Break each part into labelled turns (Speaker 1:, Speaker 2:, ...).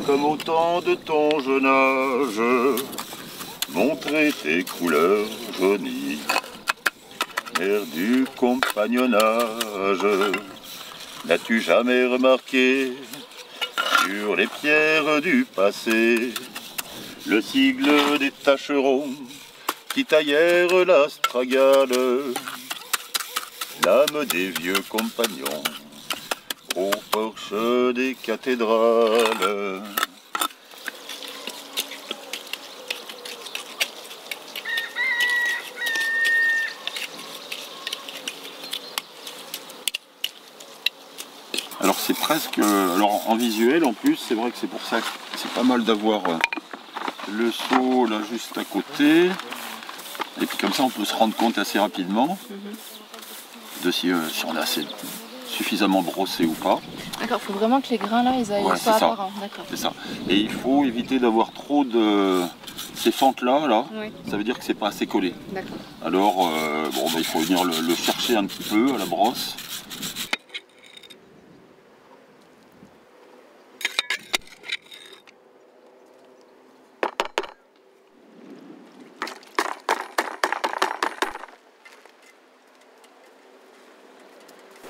Speaker 1: Comme au temps de ton jeune âge, montrer tes couleurs jaunies, l'air du compagnonnage. N'as-tu jamais remarqué sur les pierres du passé le sigle des tâcherons qui taillèrent l'astragale, l'âme des vieux compagnons au porche des cathédrales. Alors c'est presque, alors en visuel en plus, c'est vrai que c'est pour ça que c'est pas mal d'avoir le seau là juste à côté, et puis comme ça on peut se rendre compte assez rapidement de si on est assez suffisamment brossé ou pas.
Speaker 2: D'accord, il faut vraiment que les grains là ils aillent pas apparents. D'accord.
Speaker 1: C'est ça. Et il faut éviter d'avoir trop de ces fentes là,
Speaker 2: Oui.
Speaker 1: Ça veut dire que c'est pas assez collé.
Speaker 2: D'accord.
Speaker 1: Alors bon, il faut venir le chercher un petit peu à la brosse.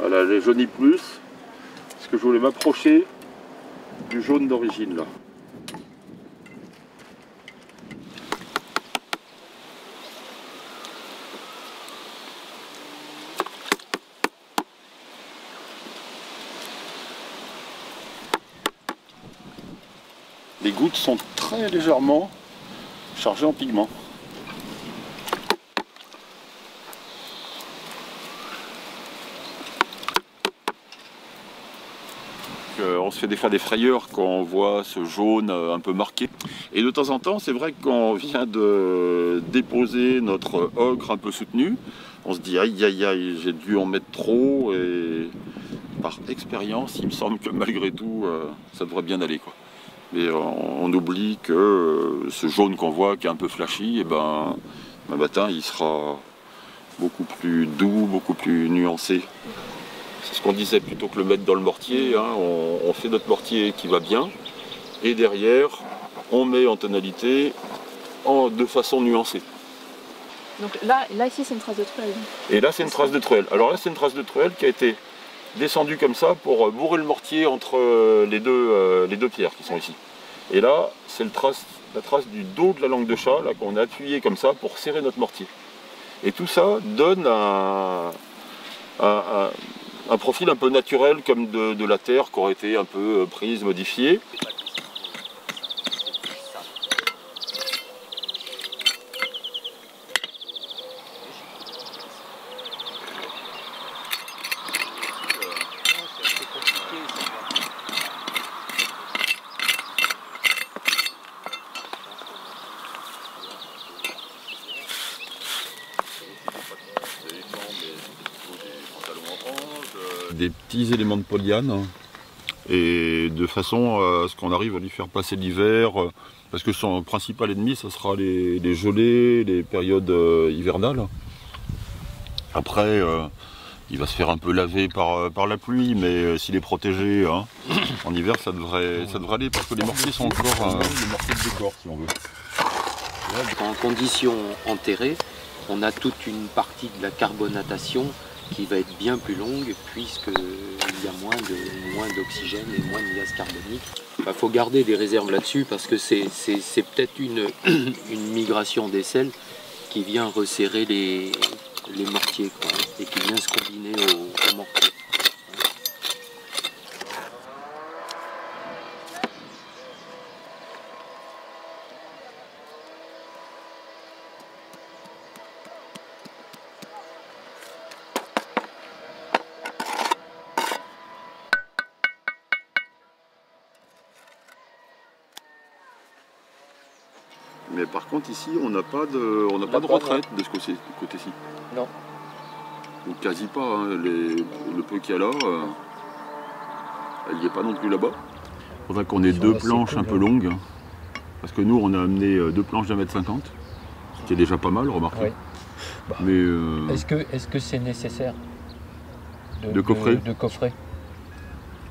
Speaker 1: Voilà, les jaunis plus, parce que je voulais m'approcher du jaune d'origine là. Les gouttes sont très légèrement chargées en pigments. On se fait des fois des frayeurs quand on voit ce jaune un peu marqué. Et de temps en temps, c'est vrai que quand on vient de déposer notre ocre un peu soutenu, on se dit aïe aïe aïe, j'ai dû en mettre trop. Et par expérience, il me semble que malgré tout, ça devrait bien aller, quoi. Mais on oublie que ce jaune qu'on voit, qui est un peu flashy, et ben matin, il sera beaucoup plus doux, beaucoup plus nuancé. C'est ce qu'on disait, plutôt que le mettre dans le mortier, hein, on fait notre mortier qui va bien, et derrière, on met en tonalité de façon nuancée.
Speaker 2: Donc là ici c'est une trace de truelle.
Speaker 1: Et là c'est une trace de truelle. Alors là c'est une trace de truelle qui a été descendue comme ça pour bourrer le mortier entre les deux pierres qui sont ici. Et là c'est la trace du dos de la langue de chat là qu'on a appuyé comme ça pour serrer notre mortier. Et tout ça donne un profil un peu naturel comme de la terre qui aurait été un peu prise, modifiée. Des petits éléments de polyane et de façon à ce qu'on arrive à lui faire passer l'hiver, parce que son principal ennemi ce sera les gelées, les périodes hivernales. Après il va se faire un peu laver par la pluie, mais s'il est protégé hein, en hiver ça devrait aller, parce que les mortiers sont encore des mortiers de décor si on veut.
Speaker 3: En conditions enterrées, on a toute une partie de la carbonatation qui va être bien plus longue puisqu'il y a moins d'oxygène et moins de gaz carbonique. Il faut garder des réserves là-dessus parce que c'est peut-être une migration des sels qui vient resserrer les mortiers, quoi, et qui vient se combiner au mortier.
Speaker 1: Mais par contre ici on n'a pas de retraite de ce côté-ci.
Speaker 3: Non.
Speaker 1: Ou quasi pas, hein. Le peu qu'il y a là, elle n'y est pas non plus là-bas. Il faudrait qu'on ait deux planches un peu longues, parce que nous on a amené deux planches d'1,50 m, ce qui est déjà pas mal, remarquez.
Speaker 3: Oui.
Speaker 1: Mais
Speaker 3: Est-ce que c'est nécessaire
Speaker 1: de coffrer
Speaker 3: de coffrer?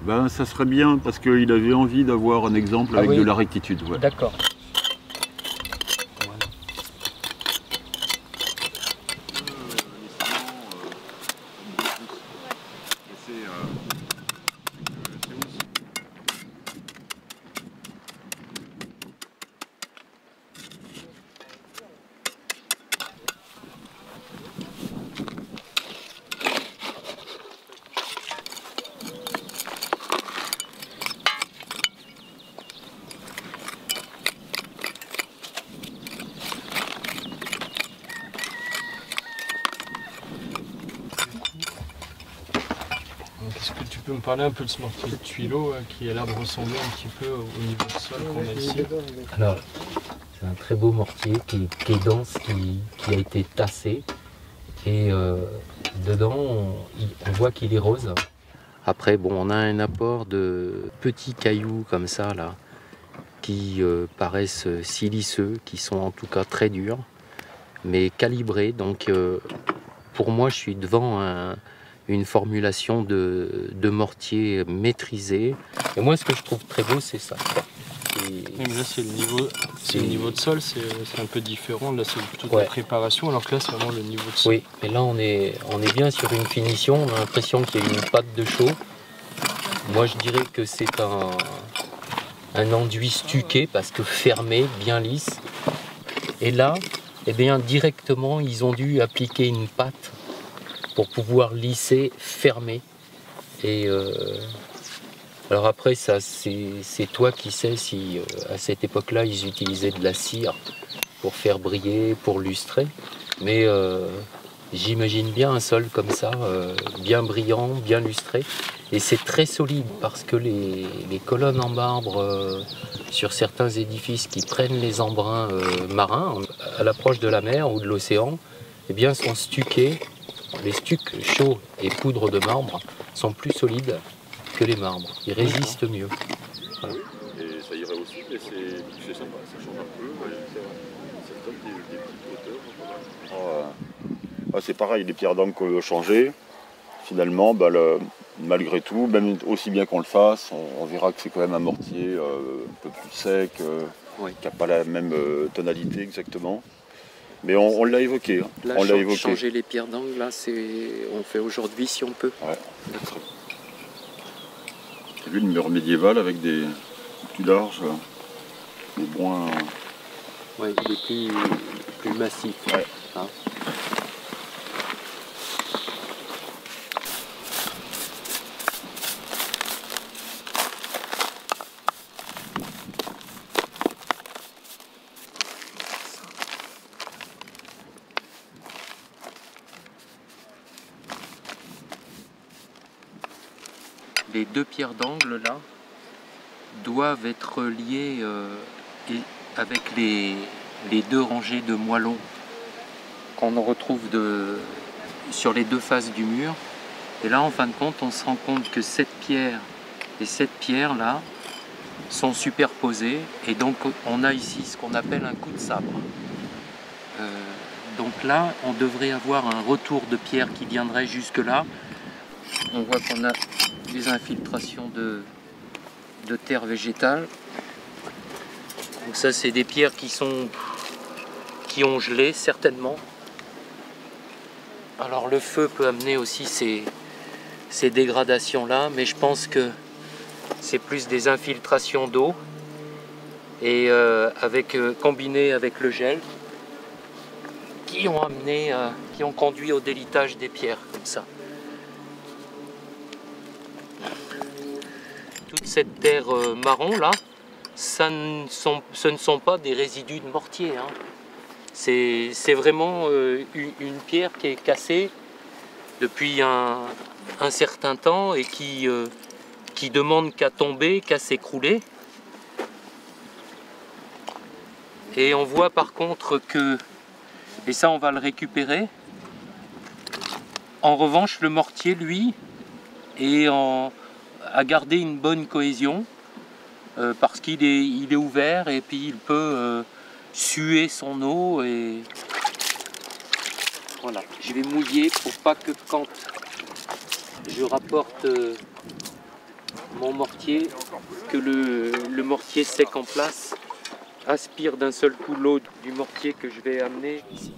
Speaker 1: Ben, ça serait bien parce qu'il avait envie d'avoir un exemple avec de la rectitude. Ouais.
Speaker 3: D'accord. Est-ce que tu peux me parler un peu de ce mortier de Tuileau qui a l'air de ressembler un petit peu au niveau du sol qu'on a ici? Alors, c'est un très beau mortier qui est dense, qui a été tassé. Et dedans, on voit qu'il est rose. Après, bon, on a un apport de petits cailloux comme ça, là, qui paraissent siliceux, qui sont en tout cas très durs, mais calibrés. Donc, pour moi, je suis devant une formulation de mortier maîtrisé. Et moi, ce que je trouve très beau, c'est ça. Oui, mais là, c'est le niveau de sol, c'est un peu différent. Là, c'est plutôt la préparation, alors que là, c'est vraiment le niveau de sol. Oui, mais là, on est bien sur une finition. On a l'impression qu'il y a une pâte de chaux. Moi, je dirais que c'est un enduit stuqué, parce que fermé, bien lisse. Et là, eh bien, directement, ils ont dû appliquer une pâte pour pouvoir lisser, fermer. Et alors après, ça, c'est toi qui sais si à cette époque-là, ils utilisaient de la cire pour faire briller, pour lustrer. Mais j'imagine bien un sol comme ça, bien brillant, bien lustré. Et c'est très solide parce que les colonnes en marbre sur certains édifices qui prennent les embruns marins à l'approche de la mer ou de l'océan, eh bien, sont stuqués. Les stucs chauds et poudre de marbre sont plus solides que les marbres. Ils résistent mieux. Voilà.
Speaker 1: Et ça irait aussi, mais c'est sympa, ça change un peu. Ça donne des petites hauteurs. C'est pareil, les pierres d'angle qu'on veut changer, finalement, malgré tout, même aussi bien qu'on le fasse, on verra que c'est quand même un mortier un peu plus sec, qui n'a pas la même tonalité exactement. Mais on l'a évoqué.
Speaker 3: Là,
Speaker 1: on l'a évoqué.
Speaker 3: Changer les pierres d'angle, là, on fait aujourd'hui si on peut.
Speaker 1: Ouais. T'as vu le mur médiéval avec des plus larges, des moins...
Speaker 3: Oui, il est plus massif.
Speaker 1: Ouais.
Speaker 3: Hein. Les deux pierres d'angle là doivent être liées avec les deux rangées de moellons qu'on retrouve sur les deux faces du mur. Et là, en fin de compte, on se rend compte que cette pierre et cette pierre là sont superposées, et donc on a ici ce qu'on appelle un coup de sabre. Donc là, on devrait avoir un retour de pierre qui viendrait jusque là. On voit qu'on a des infiltrations de terre végétale. Donc ça, c'est des pierres qui ont gelé certainement. Alors le feu peut amener aussi ces dégradations là, mais je pense que c'est plus des infiltrations d'eau et combiné avec le gel qui ont conduit au délitage des pierres comme ça. Toute cette terre marron là, ce ne sont pas des résidus de mortier. Hein. C'est vraiment une pierre qui est cassée depuis un certain temps et qui demande qu'à tomber, qu'à s'écrouler. Et on voit par contre que, et ça on va le récupérer, en revanche le mortier lui a gardé une bonne cohésion parce qu'il est ouvert et puis il peut suer son eau et Voilà, je vais mouiller pour pas que quand je rapporte mon mortier, que le mortier sec en place aspire d'un seul coup l'eau du mortier que je vais amener ici.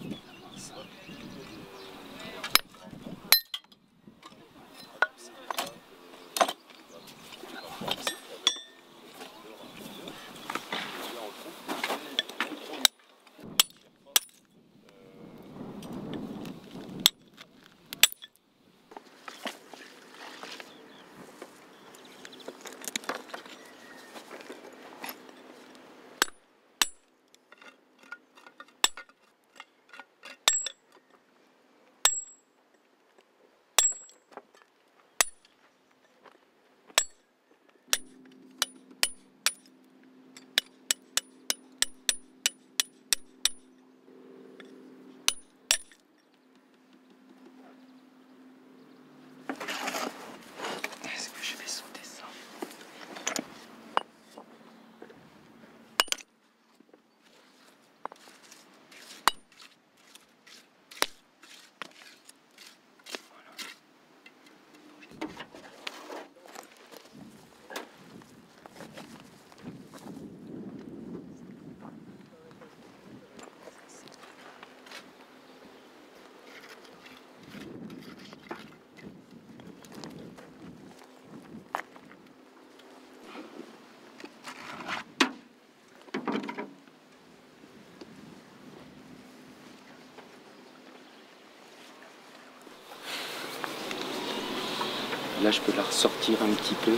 Speaker 3: Là, je peux la ressortir un petit peu,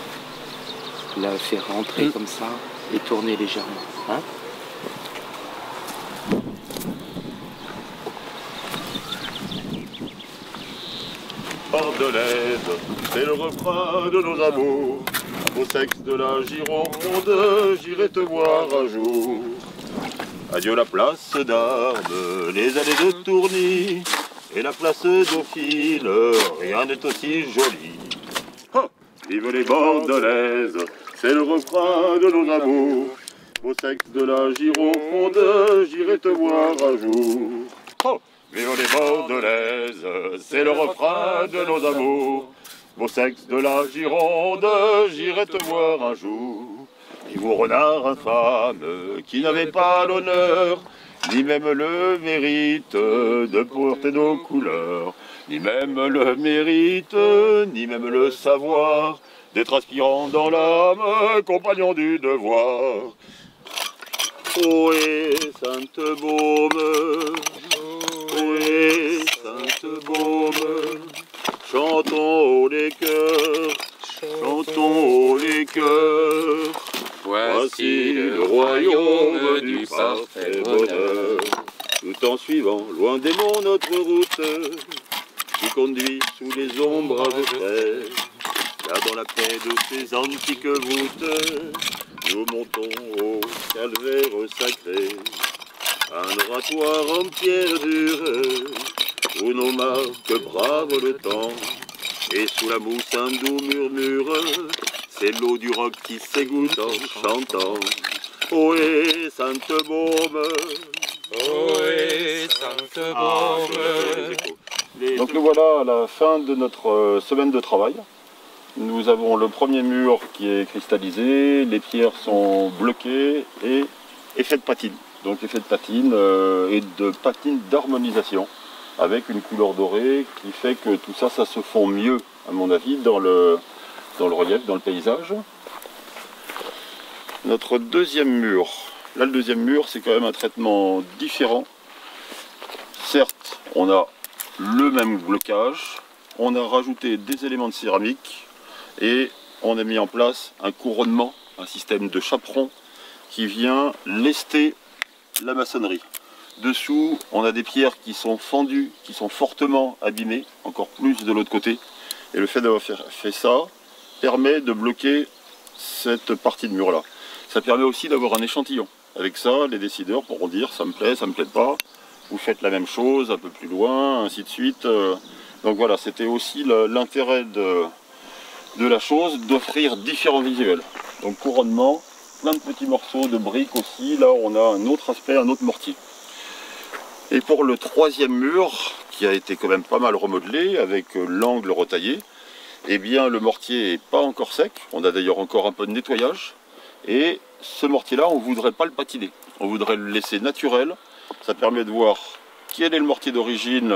Speaker 3: la faire rentrer comme ça et tourner légèrement. Hein?
Speaker 1: Bordelaise, c'est le refrain de nos amours. Au sexe de la Gironde, j'irai te voir un jour. Adieu la place d'Armes, les allées de Tourny et la place Dauphine, rien n'est aussi joli. Oh, vive les Bordelaises, c'est le refrain de nos amours. Au sexe de la Gironde, j'irai te voir un jour. Oh, vive les Bordelaises, c'est le refrain de nos amours. Au sexe de la Gironde, j'irai te voir un jour. Et vos renards infâmes, qui n'avaient pas l'honneur, ni même le mérite de porter nos couleurs, ni même le mérite, ni même le savoir, d'être aspirant dans l'âme, compagnon du devoir. Ohé, sainte baume, ohé, sainte baume, chantons les cœurs, chantons les cœurs. Voici le royaume du parfait bonheur. Tout en suivant, loin des monts, notre route, qui conduit sous les ombrages frais. Là dans la paix de ces antiques voûtes, nous montons au calvaire sacré. Un oratoire en pierre dure, où nos marques bravent le temps. Et sous la mousse un doux murmure, c'est l'eau du roc qui s'égoutte en chantant. Ohé, sainte baume,
Speaker 3: ohé, sainte baume.
Speaker 1: Donc nous voilà à la fin de notre semaine de travail. Nous avons le premier mur qui est cristallisé, les pierres sont bloquées et effet de patine. Donc effet de patine et de patine d'harmonisation avec une couleur dorée qui fait que tout ça, ça se fond mieux à mon avis dans le relief, dans le paysage. Notre deuxième mur, là le deuxième mur c'est quand même un traitement différent. Certes, on a le même blocage, on a rajouté des éléments de céramique et on a mis en place un couronnement, un système de chaperon qui vient lester la maçonnerie. Dessous, on a des pierres qui sont fendues, qui sont fortement abîmées, encore plus de l'autre côté. Et le fait d'avoir fait ça permet de bloquer cette partie de mur là. Ça permet aussi d'avoir un échantillon. Avec ça, les décideurs pourront dire ça me plaît pas, vous faites la même chose un peu plus loin, ainsi de suite. Donc voilà, c'était aussi l'intérêt de la chose, d'offrir différents visuels. Donc couronnement, plein de petits morceaux de briques aussi, là on a un autre aspect, un autre mortier. Et pour le troisième mur, qui a été quand même pas mal remodelé avec l'angle retaillé. Eh bien le mortier n'est pas encore sec, on a d'ailleurs encore un peu de nettoyage. Et ce mortier-là, on ne voudrait pas le patiner, on voudrait le laisser naturel. Ça permet de voir quel est le mortier d'origine,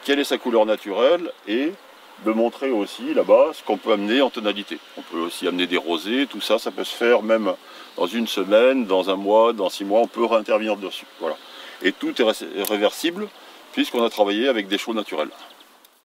Speaker 1: quelle est sa couleur naturelle et de montrer aussi là-bas ce qu'on peut amener en tonalité. On peut aussi amener des rosés, tout ça, ça peut se faire même dans une semaine, dans un mois, dans 6 mois, on peut réintervenir dessus. Voilà. Et tout est réversible puisqu'on a travaillé avec des chaux naturels.